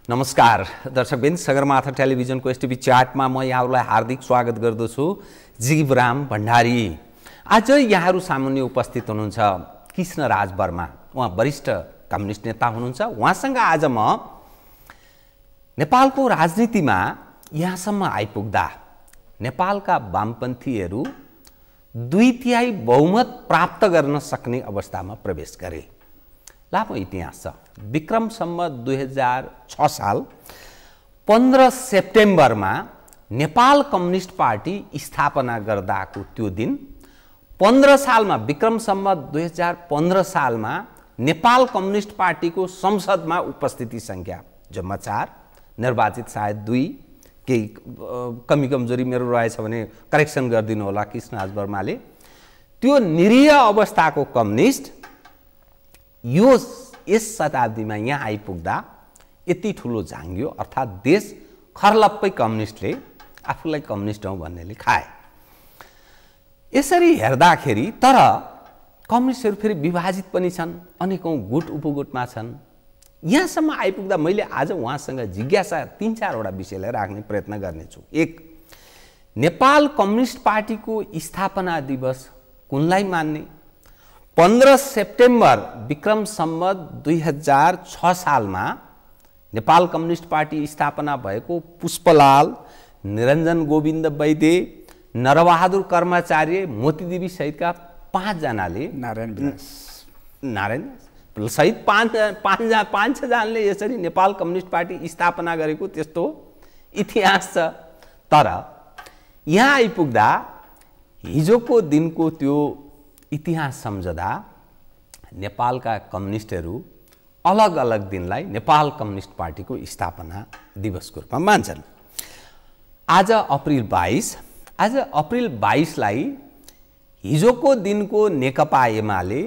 नमस्कार दर्शकबिन, सगरमाथा टेलिभिजनको एसटिभी च्याटमा म यहाँहरूलाई हार्दिक स्वागत गर्दछु। जीवराम भण्डारी। आज यहाँहरू सामुन्ने उपस्थित हुनुहुन्छ कृष्णराज वर्मा। उहाँ वरिष्ठ कम्युनिस्ट नेता हुनुहुन्छ। उहाँसँग आज म नेपालको राजनीतिमा यहाँसम्म आइपुग्दा नेपालका वामपन्थीहरू 2/3 बहुमत प्राप्त गर्न सक्ने अवस्थामा प्रवेश गरे। लामो इतिहास छ। विक्रम सम्वत 2006 साल 15 सेप्टेम्बरमा नेपाल कम्युनिस्ट पार्टी स्थापना गर्दाको त्यो दिन, 15 सालमा विक्रम सम्वत 2015 सालमा नेपाल कम्युनिस्ट पार्टीको संसदमा उपस्थिति संख्या जम्मा 4, निर्वाचित सायद 2, केही कमी कमजोरी मेरो रहेछ भने करेक्सन गरिदिनु होला कृष्णराज वर्माले। त्यो निरीह अवस्थाको कम्युनिस्ट यस शताब्दीमा यहाँ आइपुग्दा यति ठुलो झाङ्ग्यो, अर्थात् देश खर्लप्पै कम्युनिस्टले आफूलाई कम्युनिस्ट हौ भन्नेले खाए। यसरी हेर्दाखेरि तर कम्युनिस्टहरू फेरि विभाजित पनि छन्, अनेकौं गुट उपगुटमा छन्। यहाँसम्म आइपुग्दा मैले आज उहाँसँग जिज्ञासा 3-4 वटा विषयलाई राख्ने प्रयत्न गर्नेछु। 1, नेपाल कम्युनिस्ट पार्टीको स्थापना दिवस कुनलाई मान्ने? 15 सेप्टेम्बर विक्रम सम्वत 2006 सालमा नेपाल कम्युनिस्ट पार्टी स्थापना भएको पुष्पलाल, निरञ्जन गोविन्द वैद्य, नरबहादुर कर्मचार्य, मोतीदेवी सहितका 5 जनाले, नारायण सहित 5-6 जनाले यसरी नेपाल कम्युनिस्ट पार्टी स्थापना गरेको त्यस्तो इतिहास छ। तर यहाँ आइपुग्दा हिजोको दिनको त्यो इतिहास सम्झदा नेपालका कम्युनिस्टहरू अलग अलग दिनलाई नेपाल कम्युनिस्ट पार्टीको स्थापना दिवसको रूपमा मान्छन्। आज अप्रिल 22 लाई हिजोको दिनको नेकपा एमाले,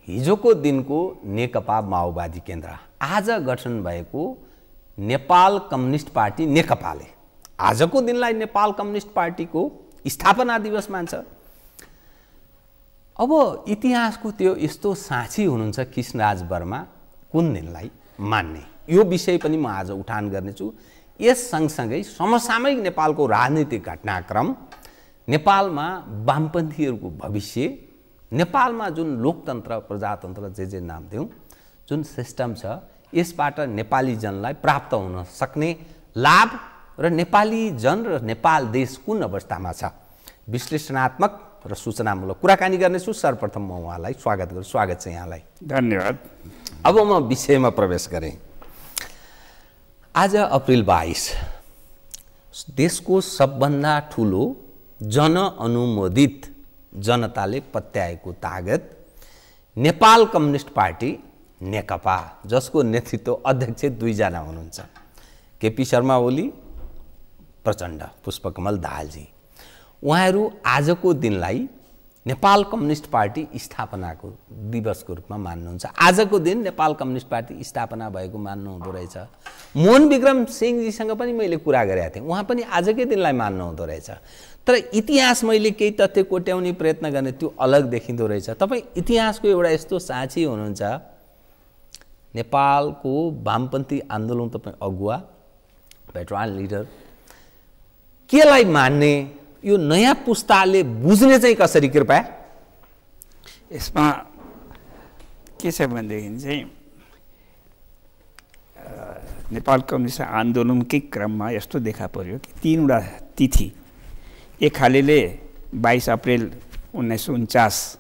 हिजोको दिनको नेकपा माओवादी केन्द्र, आज गठन भएको नेपाल कम्युनिस्ट पार्टी नेकपाले आजको दिनलाई नेपाल कम्युनिस्ट पार्टीको स्थापना दिवस मान्छ। अब इतिहासको त्यो यस्तो साक्षी हुनुहुन्छ कृष्णराज वर्मा, कुन दिनलाई मान्ने? यो विषय पनि म आज उठान गर्नेछु। यस सँगसँगै समसामयिक नेपालको राजनीतिक घटनाक्रम, नेपालमा वामपन्थीहरूको भविष्य, नेपालमा जुन लोकतन्त्र प्रजातन्त्र जे नाम दिउँ जुन सिस्टम छ, यसबाट नेपाली जनलाई प्राप्त हुन सक्ने लाभ र नेपाली जन र नेपाल देश कुन अवस्थामा छ, विश्लेषणात्मक र सूचनामूलक कुराकानी गर्नेछु। सर्वप्रथम म उहाँलाई स्वागत गर्छु। स्वागत छ यहाँलाई। धन्यवाद। अब म विषयमा प्रवेश गरेँ। आज अप्रिल 22, देशको सबभन्दा ठुलो जनअनुमोदित, जनताले पत्याएको तागत नेपाल कम्युनिस्ट पार्टी नेकपा, जसको नेतृत्व अध्यक्ष 2 जना हुनुहुन्छ, केपी शर्मा ओली, प्रचण्ड, पुष्पकमल दाहालजी। उहाँहरू आजको दिनलाई नेपाल कम्युनिस्ट पार्टी स्थापनाको दिवसको रूपमा मान्नुहुन्छ। आजको दिन नेपाल कम्युनिस्ट पार्टी स्थापना भएको मान्नुहुँदो रहेछ। मोहन विक्रम सिंहजीसँग पनि मैले कुरा गरेका थिएँ, उहाँ पनि आजकै दिनलाई मान्नुहुँदो रहेछ। तर इतिहास मैले केही तथ्य कोट्याउने प्रयत्न गर्ने, त्यो अलग देखिँदो रहेछ। तपाईँ इतिहासको एउटा यस्तो साक्षी हुनुहुन्छ, नेपालको वामपन्थी आन्दोलन तपाईँ अगुवा, भेटरान लिडर, केलाई मान्ने? यो नयाँ पुस्ताले बुझ्ने चाहिँ कसरी? कृपया यसमा के छ भनेदेखि चाहिँ नेपाल कम्युनिस्ट आन्दोलनकै क्रममा यस्तो देखा पर्यो कि 3 वटा तिथि, एक खालेले 22 अप्रिल 1949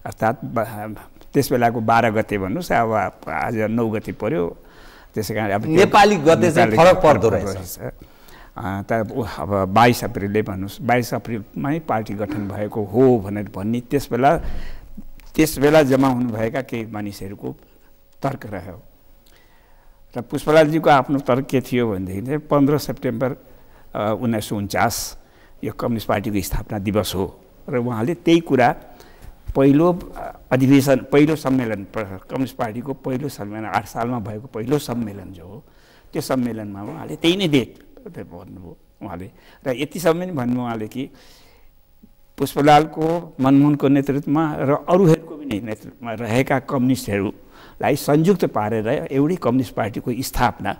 अर्थात् त्यस बेलाको 12 गते भन्नुहोस्, अब आज 9 गते पर्यो, त्यसै कारण अब नेपाली गते चाहिँ फरक पर्दो रहेछ। अब 22 अप्रिलले भन्नुहोस्, 22 अप्रिलमै पार्टी गठन भएको हो भनेर भन्ने त्यस बेला जम्मा हुनुभएका केही मानिसहरूको तर्क रह्यो। र पुष्पलालजीको आफ्नो तर्क के थियो भनेदेखि चाहिँ 15 सेप्टेम्बर 1949 यो कम्युनिस्ट पार्टीको स्थापना दिवस हो र उहाँले त्यही कुरा पहिलो अधिवेशन, पहिलो सम्मेलन, कम्युनिस्ट पार्टीको पहिलो सम्मेलन 8 सालमा भएको पहिलो सम्मेलन जो हो, त्यो सम्मेलनमा उहाँले त्यही नै भन्नुभयो उहाँले। र यतिसम्म पनि भन्नुभयो उहाँले कि पुष्पलालको, मनमोहनको नेतृत्वमा र अरूहरूको पनि नेतृत्वमा रहेका कम्युनिस्टहरूलाई संयुक्त पारेर एउटै कम्युनिस्ट पार्टीको स्थापना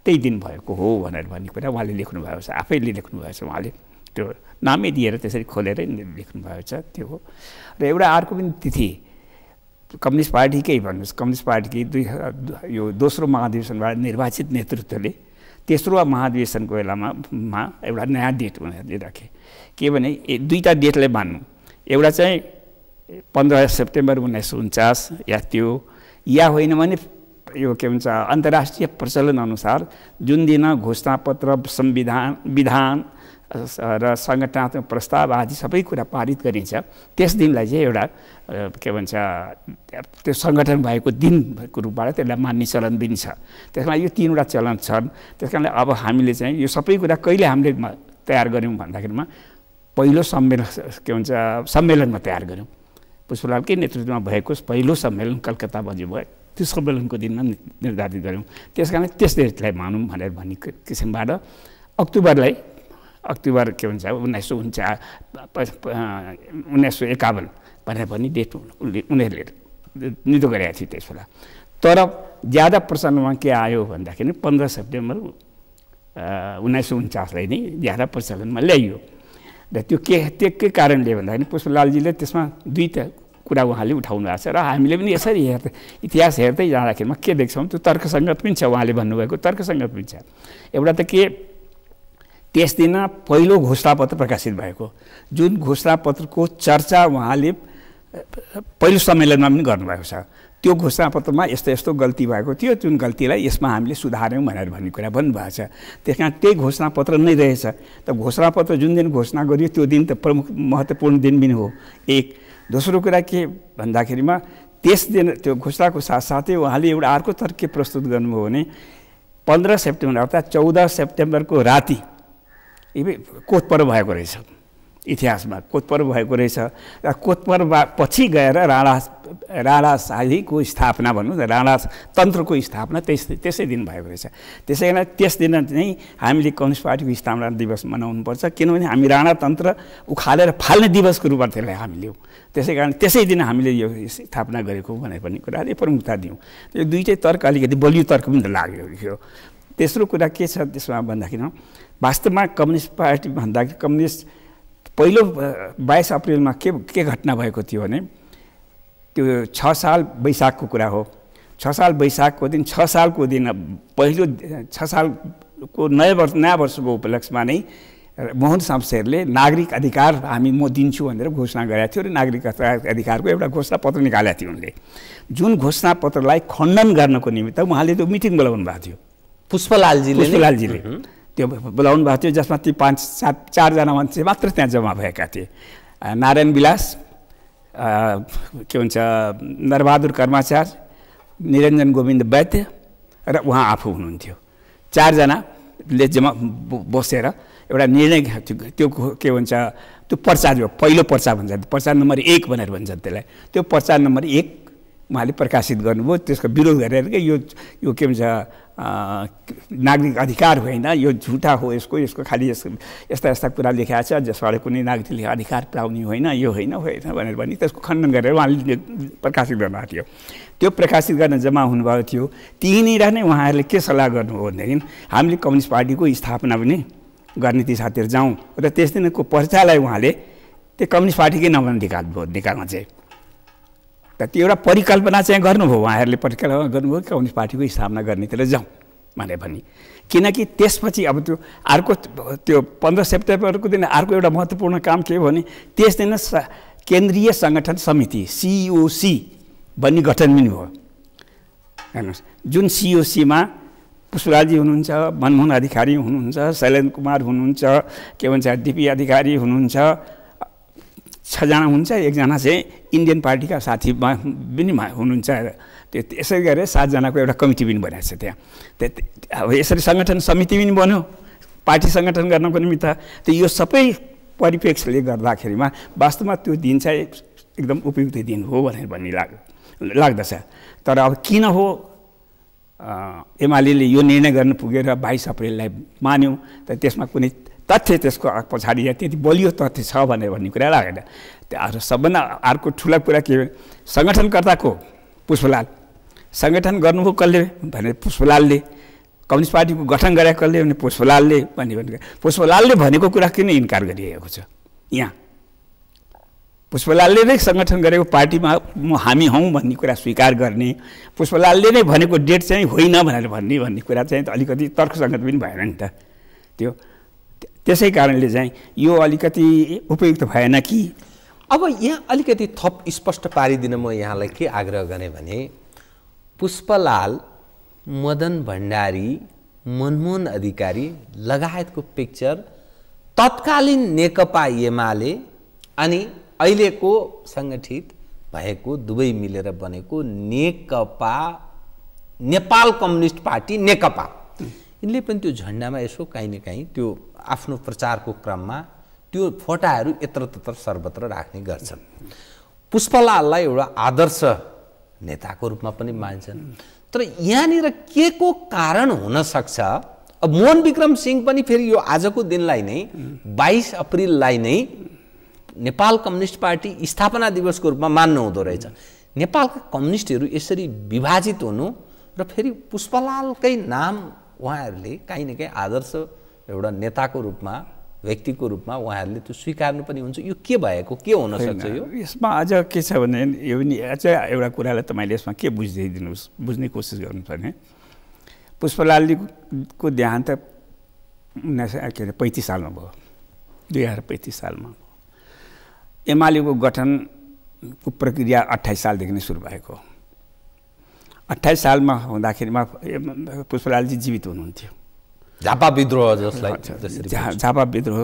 त्यही दिन भएको हो भनेर भन्ने कुरा उहाँले लेख्नुभएको छ, आफैले लेख्नुभएको छ। उहाँले त्यो नामै दिएर त्यसरी खोलेरै लेख्नुभएको छ त्यो हो। र एउटा अर्को पनि तिथि कम्युनिस्ट पार्टीकै भन्नुहोस्, कम्युनिस्ट पार्टीकै यो दोस्रो महाधिवेशनबाट निर्वाचित नेतृत्वले तेस्रो महाधिवेशनको बेलामा एउटा नयाँ डेट उनीहरूले राखे। के भने दुईवटा डेटलाई मान्नु, एउटा चाहिँ 15 सेप्टेम्बर 1949 या त्यो, या होइन भने यो के भन्छ अन्तर्राष्ट्रिय प्रचलन अनुसार जुन दिन घोषणापत्र, विधान र सङ्गठनात्मक प्रस्ताव आदि सबै कुरा पारित गरिन्छ त्यस दिनलाई चाहिँ एउटा के भन्छ त्यो सङ्गठन भएको दिनको रूपबाट त्यसलाई मान्ने चलन पनि छ। त्यसमा यो तीनवटा चलन छन्। त्यस कारणले अब हामीले चाहिँ यो सबै कुरा कहिले हामीले तयार गऱ्यौँ भन्दाखेरिमा पहिलो सम्मेलनमा तयार गऱ्यौँ। पुष्पलालकै नेतृत्वमा भएको पहिलो सम्मेलन कलकत्तामा जो भयो त्यो सम्मेलनको दिनमा निर्धारित गऱ्यौँ। त्यस कारण त्यस डेटलाई मानौँ भनेर भन्ने किसिमबाट अक्टोबर के भन्छ 1951 भनेर पनि डेट उनीहरूले निधो गरेका थिए त्यस बेला। तर ज्यादा प्रचलनमा के आयो भन्दाखेरि 15 सेप्टेम्बर 1949लाई नै ज्यादा प्रचलनमा ल्याइयो। र त्यो के कारणले भन्दाखेरि पुष्पलालजीले त्यसमा दुईवटा कुरा उहाँले उठाउनु भएको छ र हामीले पनि यसरी इतिहास हेर्दै जाँदाखेरिमा के देख्छौँ त्यो तर्कसङ्गत पनि छ। उहाँले भन्नुभएको तर्कसङ्गत पनि छ। एउटा त के त्यस दिन पहिलो घोषणापत्र प्रकाशित भएको, जुन घोषणापत्रको चर्चा उहाँले पहिलो सम्मेलनमा पनि गर्नुभएको छ। त्यो घोषणापत्रमा यस्तो गल्ती भएको थियो, जुन गल्तीलाई यसमा हामीले सुधार्यौँ भनेर भन्ने कुरा भन्नुभएको छ। त्यस कारण त्यही घोषणापत्र नै रहेछ। त घोषणापत्र जुन दिन घोषणा गरियो त्यो दिन त प्रमुख महत्त्वपूर्ण दिन पनि हो एक। दोस्रो कुरा के भन्दाखेरिमा त्यस दिन त्यो घोषणाको साथसाथै उहाँले एउटा अर्को तर्क प्रस्तुत गर्नुभयो भने 15 सेप्टेम्बर अर्थात् 14 सेप्टेम्बरको राति कोत पर्व भएको रहेछ। इतिहासमा कोत पर्व भएको रहेछ र कोत पर्व पछि गएर राणाशाहीको स्थापना भनौँ न, राणातन्त्रको स्थापना त्यसै दिन भएको रहेछ। त्यसै कारण त्यस दिन चाहिँ हामीले कम्युनिस्ट पार्टीको स्थापना दिवस मनाउनुपर्छ, किनभने हामी राणातन्त्र उखालेर फाल्ने दिवसको रूपमा त्यसलाई हामी लियौँ। त्यसै कारण त्यसै दिन हामीले यो स्थापना गरेको भनेर भन्ने कुराले प्रमुखता दियौँ। यो दुईटै तर्क अलिकति बलियो तर्क पनि लाग्यो। तेस्रो कुरा के छ त्यसमा भन्दाखेरि वास्तवमा कम्युनिस्ट पार्टी भन्दाखेरि कम्युनिस्ट पहिलो 22 अप्रिलमा के घटना भएको थियो भने त्यो 6 साल वैशाखको कुरा हो। 6 साल वैशाखको दिन 6 सालको दिन पहिलो 6 सालको नयाँ वर्षको उपलक्ष्यमा नै मोहन शमशेरले नागरिक अधिकार म दिन्छु भनेर घोषणा गरेका थियो र नागरिक अधिकारको एउटा घोषणापत्र निकालेका थियो उनले। जुन घोषणापत्रलाई खण्डन गर्नको निमित्त उहाँले त्यो मिटिङ बोलाउनु भएको थियो पुष्पलालजीले त्यो बोलाउनु भएको थियो, जसमा ती 4जना मान्छे मात्र त्यहाँ जम्मा भएका थिए। नारायण विलास, के भन्छ नरबहादुर कर्माचार, निरञ्जन गोविन्द वैद्य र उहाँ आफू हुनुहुन्थ्यो। 4जनाले जम्मा बसेर एउटा निर्णय त्यो के भन्छ त्यो पर्चा जो पहिलो पर्चा भन्छ, पर्चा नम्बर 1 भनेर भन्छ त्यसलाई, त्यो पर्चा नम्बर 1 उहाँले प्रकाशित गर्नुभयो। त्यसको विरोध गरेर यो के भन्छ नागरिक अधिकार होइन, यो झुटा हो, यसको खालि यस्ता कुरा लेखेको छ जसबाट कुनै नागरिकले अधिकार पाउने होइन, यो होइन भनेर पनि त्यसको खण्डन गरेर उहाँले प्रकाशित गर्नुभएको थियो। त्यो प्रकाशित गर्न जम्मा हुनुभएको थियो। त्यहीँनिर नै उहाँहरूले के सल्लाह गर्नुभयो भनेदेखि हामीले कम्युनिस्ट पार्टीको स्थापना पनि गर्ने दिशातिर जाउँ र त्यस दिनको पर्चालाई उहाँले त्यो कम्युनिस्ट पार्टीकै नाममा निकाल्न चाहिँ त्यो एउटा परिकल्पना चाहिँ गर्नुभयो। उहाँहरूले परिकल्पना गर्नुभयो कम्युनिस्ट पार्टीको स्थापना गर्नेतिर जाउँ भनेर भनी। किनकि त्यसपछि अब त्यो अर्को त्यो 15 सेप्टेम्बरको दिन अर्को एउटा महत्त्वपूर्ण काम के हो भने त्यस दिन केन्द्रीय सङ्गठन समिति COC भन्ने गठन पनि भयो। हेर्नुहोस्, जुन COCमा पुष्पलालजी हुनुहुन्छ, मनमोहन अधिकारी हुनुहुन्छ, शैलेन्द्र कुमार हुनुहुन्छ, के भन्छ DP अधिकारी हुनुहुन्छ, 6जना हुन्छ, 1जना चाहिँ इन्डियन पार्टीका साथी पनि हुनुहुन्छ। त्यसै गरेर 7जनाको एउटा कमिटी पनि बनाएको छ त्यहाँ। अब यसरी सङ्गठन समिति पनि बन्यो पार्टी सङ्गठन गर्नको निमित्त। त यो सबै परिप्रेक्ष्यले गर्दाखेरिमा वास्तवमा त्यो दिन चाहिँ एकदम उपयुक्त दिन हो भनेर भन्ने लाग्दछ। तर अब किन हो एमाले यो निर्णय गर्न पुगेर 22 अप्रिललाई मान्यौँ, त त्यसमा कुनै तथ्य त्यसको पछाडि त्यति बलियो तथ्य छ भनेर भन्ने कुरा लागेन। त्यो सबभन्दा अर्को ठुला कुरा के सङ्गठनकर्ताको पुष्पलाल, सङ्गठन गर्नुभयो कसले भने पुष्पलालले, कम्युनिस्ट पार्टीको गठन गरेको कसले भने पुष्पलालले भन्ने पुष्पलालले भनेको कुरा किन इन्कार गरिएको छ यहाँ पुष्पलालले नै सङ्गठन गरेको पार्टीमा हामी हौँ भन्ने कुरा स्वीकार गर्ने पुष्पलालले नै भनेको डेट चाहिँ होइन भनेर भन्ने कुरा चाहिँ अलिकति तर्कसङ्गत पनि भएन नि त त्यो त्यसै कारणले चाहिँ यो अलिकति उपयुक्त भएन कि अब यहाँ अलिकति थप स्पष्ट पारिदिन म यहाँलाई के आग्रह गरेँ भने पुष्पलाल मदन भण्डारी मनमोहन अधिकारी लगायतको पिक्चर तत्कालीन नेकपा एमाले अनि अहिलेको सङ्गठित भएको दुवै मिलेर बनेको नेकपा नेपाल कम्युनिस्ट पार्टी नेकपा यिनले पनि त्यो झन्डामा यसो काहीँ न काहीँ त्यो आफ्नो प्रचारको क्रममा त्यो फोटाहरू यत्रतत्र सर्वत्र राख्ने गर्छन् पुष्पलाललाई एउटा आदर्श नेताको रूपमा पनि मान्छन् तर यहाँनिर के को कारण हुन सक्छ अब मोहन विक्रम सिंह पनि फेरि यो आजको दिनलाई नै 22 अप्रिललाई नै नेपाल कम्युनिस्ट पार्टी स्थापना दिवसको रूपमा मान्नु हुँदो रहेछ नेपालका कम्युनिस्टहरू यसरी विभाजित हुनु र फेरि पुष्पलालकै नाम उहाँहरूले काहीँ न काहीँ आदर्श एउटा नेताको रूपमा व्यक्तिको रूपमा उहाँहरूले त्यो स्वीकार्नु पनि हुन्छ यो के भएको के हुन सक्छ यो यसमा अझ के छ भने यो पनि अझ एउटा कुरालाई तपाईँले यसमा के बुझिदिनुहोस् बुझ्ने कोसिस गर्नुपर्ने पुष्पलालको देहान्त 1935 सालमा भयो 2035 सालमा एमालेको गठनको प्रक्रिया 28 सालदेखि नै सुरु भएको 28 सालमा हुँदाखेरिमा पुष्पलालजी जीवित हुनुहुन्थ्यो झापा विद्रोह जसलाई झापा विद्रोह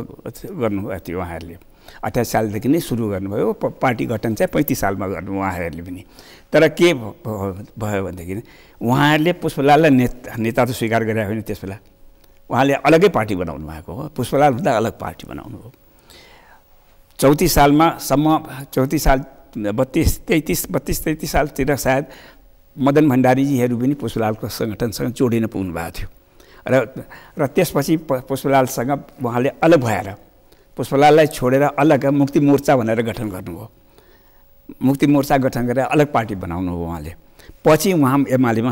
गर्नुभएको थियो उहाँहरूले 28 सालदेखि नै सुरु गर्नुभयो पार्टी गठन चाहिँ 35 सालमा गर्नु उहाँहरूले पनि तर के भयो भनेदेखि उहाँहरूले पुष्पलाललाई नेता त स्वीकार गरेका होइन त्यस बेला उहाँले अलग्गै पार्टी बनाउनु भएको हो पुष्पलाल हुँदा अलग पार्टी बनाउनु हो 34 सालमा सम्म 34 साल 32-33 सालतिर सायद मदन भण्डारीजीहरू पनि पुष्पलालको सङ्गठनसँग जोडिन पुग्नु भएको थियो र त्यसपछि पुष्पलालसँग उहाँले अलग भएर पुष्पलाललाई छोडेर अलग मुक्ति मोर्चा भनेर गठन गर्नुभयो मुक्ति मोर्चा गठन गरेर अलग पार्टी बनाउनु हो उहाँले पछि उहाँ एमालेमा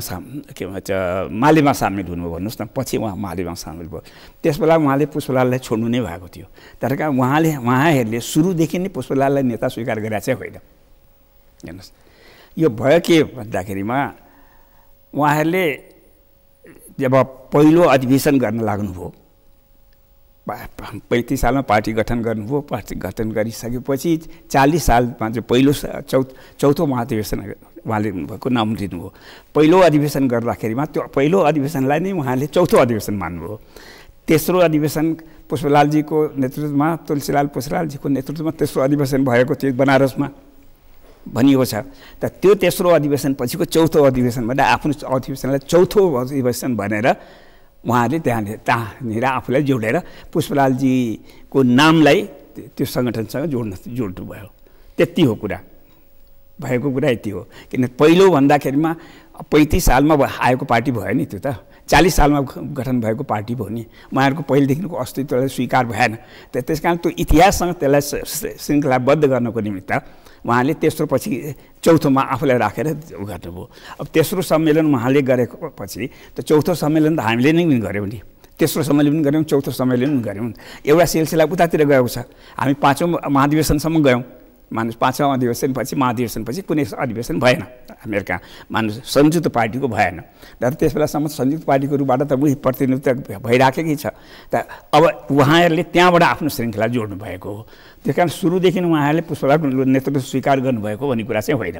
के भन्छ मालेमा सामेल हुनुभयो भन्नुहोस् न पछि उहाँ मालेमा सामेल भयो त्यसबेला उहाँले पुष्पलाललाई छोड्नु नै भएको थियो तर उहाँहरूले सुरुदेखि नै पुष्पलाललाई नेता स्वीकार गरेका चाहिँ होइन हेर्नुहोस् यो भयो के भन्दाखेरिमा उहाँहरूले जब पहिलो अधिवेशन गर्न लाग्नुभयो 35 सालमा पार्टी गठन गर्नुभयो पार्टी गठन गरिसकेपछि 40 सालमा चाहिँ पहिलो चौथो महाधिवेशन उहाँले भएको नाम लिनुभयो पहिलो अधिवेशन गर्दाखेरिमा त्यो पहिलो अधिवेशनलाई नै उहाँले चौथो अधिवेशन मान्नुभयो तेस्रो अधिवेशन पुष्पलालजीको नेतृत्वमा तुलसीलाल पुष्पलालजीको नेतृत्वमा तेस्रो अधिवेशन भएको थियो बनारसमा भनिएको छ त त्यो तेस्रो अधिवेशन पछिको चौथो अधिवेशनबाट आफ्नो अधिवेशनलाई चौथो अधिवेशन भनेर उहाँहरूले त्यहाँनिर आफूलाई जोडेर पुष्पलालजीको नामलाई त्यो सङ्गठनसँग जोड्नुभयो त्यति हो कुरा भएको कुरा यति हो किन पहिलो भन्दाखेरिमा 35 सालमा आएको पार्टी भयो नि त्यो त 40 सालमा गठन भएको पार्टी भयो नि उहाँहरूको पहिलेदेखिको अस्तित्वलाई स्वीकार भएन त्यस कारण त्यो इतिहाससँग त्यसलाई श्रृङ्खलाबद्ध गर्नको निमित्त उहाँले तेस्रो पछि चौथोमा आफूलाई राखेर गर्नुभयो अब तेस्रो सम्मेलन उहाँले गरेको पछि त चौथो सम्मेलन त हामीले नै पनि गऱ्यौँ नि तेस्रो सम्मेलन पनि गऱ्यौँ चौथो सम्मेलन पनि गऱ्यौँ एउटा सिलसिला उतातिर गएको छ हामी 5औं महाधिवेशनसम्म गयौँ मानुस 5औं अधिवेशनपछि महाधिवेशनपछि कुनै अधिवेशन भएन अमेरिका मानुस संयुक्त पार्टीको भएन तर त्यस बेलासम्म संयुक्त पार्टीको रूपबाट त उही प्रतिनिधित्व भइराखेकै छ त अब उहाँहरूले त्यहाँबाट आफ्नो श्रृङ्खला जोड्नु भएको हो त्यस कारण सुरुदेखि उहाँहरूले पुष्पलालको नेतृत्व स्वीकार गर्नुभएको भन्ने कुरा चाहिँ होइन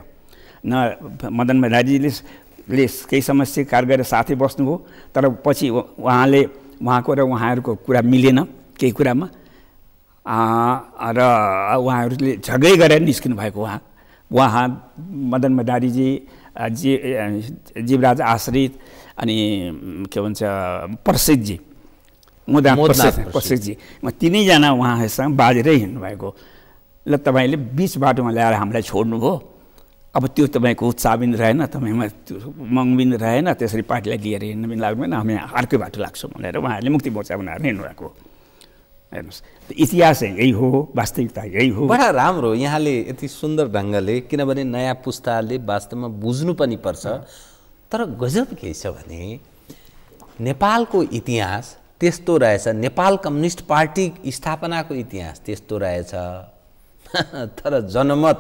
न मदन भण्डारीजीले केही समस्या स्वीकार गरेर साथै बस्नुभयो तर पछि उहाँको र उहाँहरूको कुरा मिलेन केही कुरामा र उहाँहरूले झगडै गरेर निस्किनु भएको उहाँ मदन भण्डारीजी जीवराज आश्रित अनि के भन्छ प्रसिद्धजी प्रसिद्धजी तिनैजना उहाँसँग बाजेरै हिँड्नुभएको ल तपाईँले बिच बाटोमा ल्याएर हामीलाई छोड्नुभयो अब त्यो तपाईँको उत्साह पनि रहेन तपाईँमा त्यो मङ पनि रहेन त्यसरी पार्टीलाई लिएर हिँड्नु पनि लाग्दैन हामी अर्कै बाटो लाग्छौँ भनेर उहाँहरूले मुक्ति मोर्चा बनाएर हिँड्नुभएको हेर्नुहोस् इतिहास यही हो वास्तविकता यही हो बडा राम्रो यहाँले यति सुन्दर ढङ्गले किनभने नयाँ पुस्ताले वास्तवमा बुझ्नु पनि पर्छ तर गजब के छ भने नेपालको इतिहास त्यस्तो रहेछ, नेपाल कम्युनिस्ट पार्टी स्थापनाको इतिहास त्यस्तो रहेछ। तर जनमत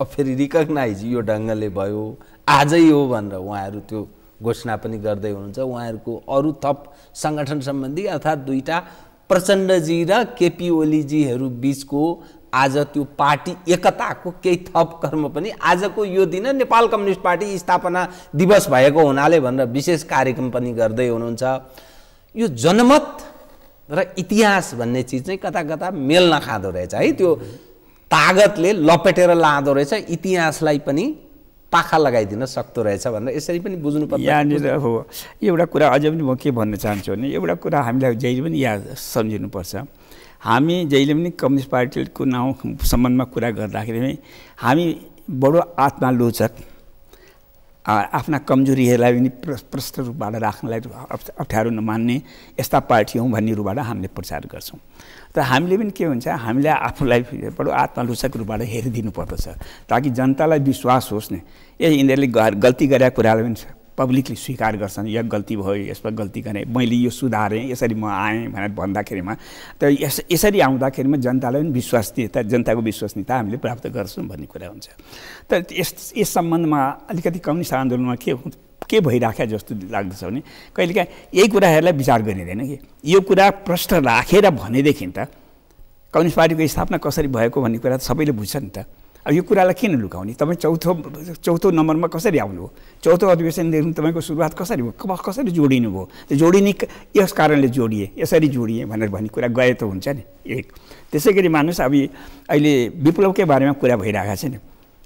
अब फेरि रिकग्नाइज यो ढङ्गले भयो, आजै हो भनेर उहाँहरू त्यो घोषणा पनि गर्दै हुनुहुन्छ। उहाँहरूको अरू थप सङ्गठन सम्बन्धी अर्थात् दुईटा प्रचण्डजी र केपी ओलीजीहरू बिचको आज त्यो पार्टी एकताको केही थप कर्म पनि आजको यो दिन नेपाल कम्युनिस्ट पार्टी स्थापना दिवस भएको हुनाले भनेर विशेष कार्यक्रम पनि गर्दै हुनुहुन्छ। यो जनमत र इतिहास भन्ने चिज चाहिँ कता कता मेल नखाँदो रहेछ है, त्यो तागतले लपेटेर लाँदो रहेछ, इतिहासलाई पनि पाखा लगाइदिन सक्दो रहेछ भनेर यसरी पनि बुझ्नुपर्छ। यहाँनिर हो एउटा कुरा अझै पनि म के भन्न चाहन्छु भने एउटा कुरा हामीलाई जहिले पनि याद सम्झिनुपर्छ। हामी जहिले पनि कम्युनिस्ट पार्टीको नाउँ सम्बन्धमा कुरा गर्दाखेरि हामी बडो आत्मालोचक, आफ्ना कमजोरीहरूलाई पनि प्रष्ट रूपबाट राख्नलाई अप्ठ्यारो नमान्ने यस्ता पार्टी हौँ भन्ने रूपबाट हामीले प्रचार गर्छौँ। तर हामीले पनि के हुन्छ, हामीले आफूलाई बडो आत्मालोचक रूपबाट हेरिदिनु पर्दछ ताकि जनतालाई विश्वास होस् नि, यिनीहरूले गल्ती गरेका कुरालाई पनि पब्लिकली स्वीकार गर्छन्, यो गल्ती भयो, यसमा गल्ती गरेँ, मैले यो सुधारेँ, यसरी म आएँ भनेर भन्दाखेरिमा त यसरी आउँदाखेरिमा जनतालाई पनि विश्वसनीयता, जनताको विश्वसनीयता हामीले प्राप्त गर्छौँ भन्ने कुरा हुन्छ। तर यस सम्बन्धमा अलिकति कम्युनिस्ट आन्दोलनमा के भइराख्या जस्तो लाग्दछ भने कहिलेकाहीँ यही कुराहरूलाई विचार गरिँदैन कि यो कुरा प्रश्न राखेर भनेदेखि त कम्युनिस्ट पार्टीको स्थापना कसरी भएको भन्ने कुरा त सबैले बुझ्छ नि त। अब यो कुरालाई किन लुकाउने? तपाईँ चौथो नम्बरमा कसरी आउनुभयो? चौथो अधिवेशनदेखि तपाईँको सुरुवात कसरी भयो? कसरी जोडिनु भयो? त्यो जोडिने यस कारणले जोडिए, यसरी जोडिए भनेर भन्ने कुरा गए त हुन्छ नि एक। त्यसै गरी मानुस अब अहिले विप्लवकै बारेमा कुरा भइरहेको छ नि,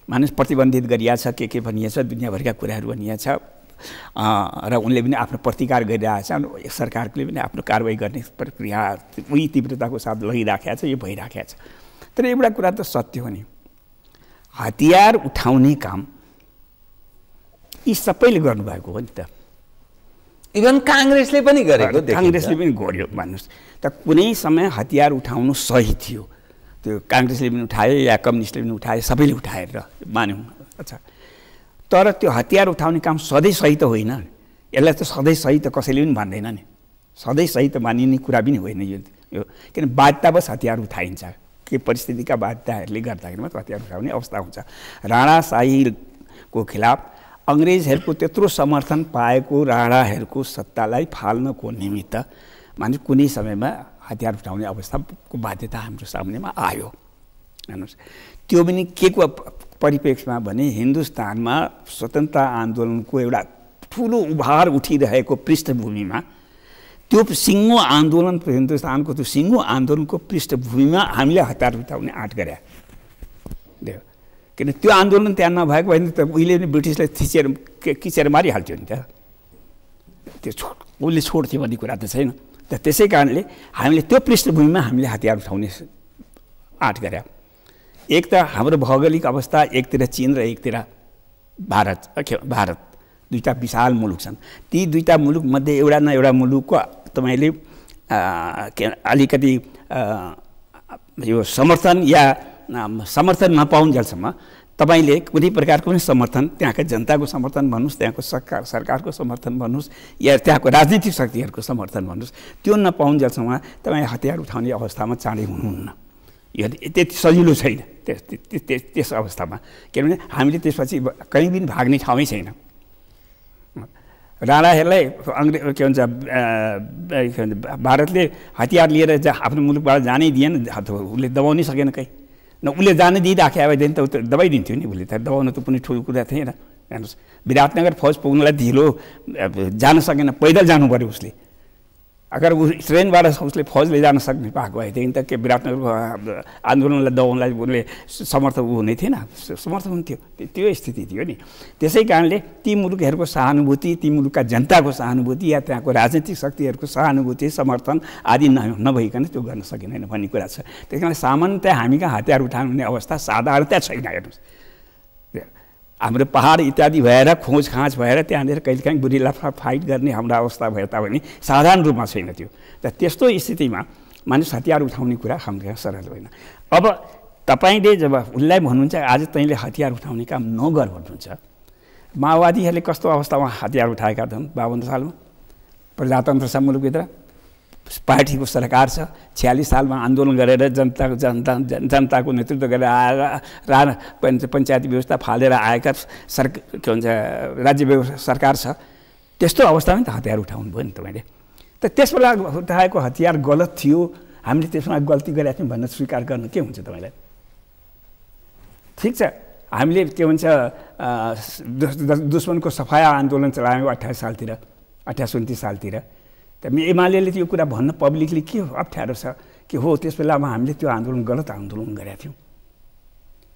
मानुस प्रतिबन्धित गरिएको छ, के भनिएको छ, दुनियाँभरिका कुराहरू भनिएको छ र उनले पनि आफ्नो प्रतिकार गरिरहेको छ, सरकारले पनि आफ्नो कारवाही गर्ने प्रक्रिया उही तीव्रताको साथ लगिराखेको छ, यो भइराखेको छ। तर एउटा कुरा त सत्य हो नि, हतियार उठाउने काम यी सबैले गर्नुभएको हो नि त। इभन काङ्ग्रेसले पनि गरेको, काङ्ग्रेसले पनि गर्यो भन्नुहोस् त। कुनै समय हतियार उठाउनु सही थियो, त्यो काङ्ग्रेसले पनि उठायो या कम्युनिस्टले पनि उठायो, सबैले उठाएर मान्यौँ। अच्छा, तर त्यो हतियार उठाउने काम सधैँ सही त होइन, यसलाई त सधैँ सही त कसैले पनि भन्दैन नि, सधैँ सही त मानिने कुरा पनि होइन यो, किन बाध्यतावश हतियार उठाइन्छ, के परिस्थितिका बाध्यताहरूले गर्दाखेरि मात्र हतियार उठाउने अवस्था हुन्छ। राणाशाहीको खिलाफ अङ्ग्रेजहरूको त्यत्रो समर्थन पाएको राणाहरूको सत्तालाई फाल्नको निमित्त मान्छे कुनै समयमा हतियार उठाउने अवस्थाको बाध्यता हाम्रो सामनेमा आयो। हेर्नुहोस्, त्यो पनि के को परिप्रेक्ष्यमा भने हिन्दुस्तानमा स्वतन्त्रता आन्दोलनको एउटा ठुलो उभार उठिरहेको पृष्ठभूमिमा, त्यो सिङ्गो आन्दोलन, हिन्दुस्तानको त्यो सिङ्गो आन्दोलनको पृष्ठभूमिमा हामीले हतियार उठाउने आँट गरे। किन त्यो आन्दोलन त्यहाँ नभएको भने त उहिले पनि ब्रिटिसलाई खिचेर मारिहाल्थ्यो नि त, त्यो उसले छोड्थ्यो भन्ने कुरा त छैन। त त्यसै कारणले हामीले त्यो पृष्ठभूमिमा हामीले हतियार उठाउने आँट गरे। एक त हाम्रो भौगोलिक अवस्था, एकतिर चीन र एकतिर भारत दुईटा विशाल मुलुक छन्। ती दुईटा मुलुकमध्ये एउटा न एउटा मुलुकको तपाईँले अलिकति यो समर्थन नपाउन्जेलसम्म तपाईँले कुनै प्रकारको पनि समर्थन, त्यहाँका जनताको समर्थन भन्नुहोस्, त्यहाँको सरकारको समर्थन भन्नुहोस् या त्यहाँको राजनीतिक शक्तिहरूको समर्थन भन्नुहोस्, त्यो नपाउन्जेलसम्म तपाईँ हतियार उठाउने अवस्थामा चाँडै हुनुहुन्न। यो त्यति सजिलो छैन त्यस अवस्थामा, किनभने हामीले त्यसपछि कहीँ पनि भाग्ने ठाउँै छैन। राणाहरूलाई के भन्छ भारतले हतियार लिएर आफ्नो मुलुकबाट जानै दिएन, उसले दबाउनै सकेन कहीँ न, उसले जान दिइराख्यो भएदेखि त दबाइदिन्थ्यो नि, उसले त दबाउन त कुनै ठुलो कुरा थिएन। हेर्नुहोस्, विराटनगर फौज पुग्नलाई ढिलो जान सकेन, पैदल जानु पऱ्यो उसले। अगर ट्रेनबाट उसले फौजले जान सक्ने पाएको भएदेखि त के विराटनगरको आन्दोलनलाई दबाउनलाई उसले समर्थन हुने थिएन, समर्थन हुन्थ्यो। त्यो स्थिति थियो नि। त्यसै कारणले ती मुलुकहरूको सहानुभूति, ती मुलुकका जनताको सहानुभूति या त्यहाँको राजनीतिक शक्तिहरूको सहानुभूति, समर्थन आदि नभइकन त्यो गर्न सकिँदैन भन्ने कुरा छ। त्यस कारण सामान्यतया हामी कहाँ हतियार उठाउने अवस्था साधारणतया छैन। हेर्नुहोस्, हाम्रो पहाड इत्यादि भएर खोजखाँच भएर त्यहाँनिर कहिलेकाहीँ गुरिल्ला फाइट गर्ने हाम्रो अवस्था भए तापनि साधारण रूपमा छैन त्यो। र त्यस्तो स्थितिमा मानिस हतियार उठाउने कुरा हाम्रो यहाँ सरल होइन। अब तपाईँले जब उसलाई भन्नुहुन्छ आज तैँले हतियार उठाउने काम नगर भन्नुहुन्छ, माओवादीहरूले कस्तो अवस्थामा हतियार उठाएका छन् 52 सालमा? प्रजातन्त्र छ मुलुकभित्र, पार्टीको सरकार छ, 46 सालमा आन्दोलन गरेर जनताको नेतृत्व गरेर आएर पञ्चायती व्यवस्था फालेर आएका के भन्छ राज्य व्यवस्था सरकार छ। त्यस्तो अवस्थामा त हतियार उठाउनु भयो नि तपाईँले। त त्यसबेला उठाएको हतियार गलत थियो, हामीले त्यसमा गल्ती गरेका थियौँ भनेर स्वीकार गर्नु के हुन्छ तपाईँलाई? ठिक छ, हामीले के भन्छ दुश्मनको सफाया आन्दोलन चलायौँ 28 सालतिर, 28-29 सालतिर। त एमाले त्यो कुरा भन्न पब्लिकली के अप्ठ्यारो छ कि हो त्यस बेलामा हामीले त्यो आन्दोलन गलत आन्दोलन गरेका थियौँ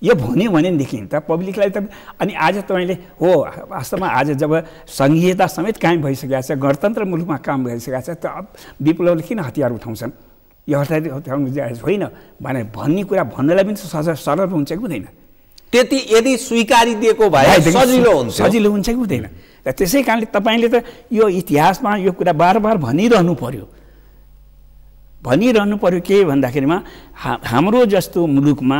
यो भन्यो भनेदेखि त पब्लिकलाई त। अनि आज तपाईँले हो वास्तवमा आज जब सङ्घीयता समेत कायम भइसकेको छ, गणतन्त्र मुलुकमा काम भइसकेको छ, त विप्लवले किन हतियार उठाउँछन्? यो हतियार जायज होइन भने भन्ने कुरा भन्नलाई पनि सरल हुन्छ कि हुँदैन? त्यति यदि स्वीकारिदिएको भए सजिलो हुन्छ कि हुँदैन? र त्यसै कारणले तपाईँले त यो इतिहासमा यो कुरा बार भनिरहनु पर्यो के भन्दाखेरिमा हाम्रो जस्तो मुलुकमा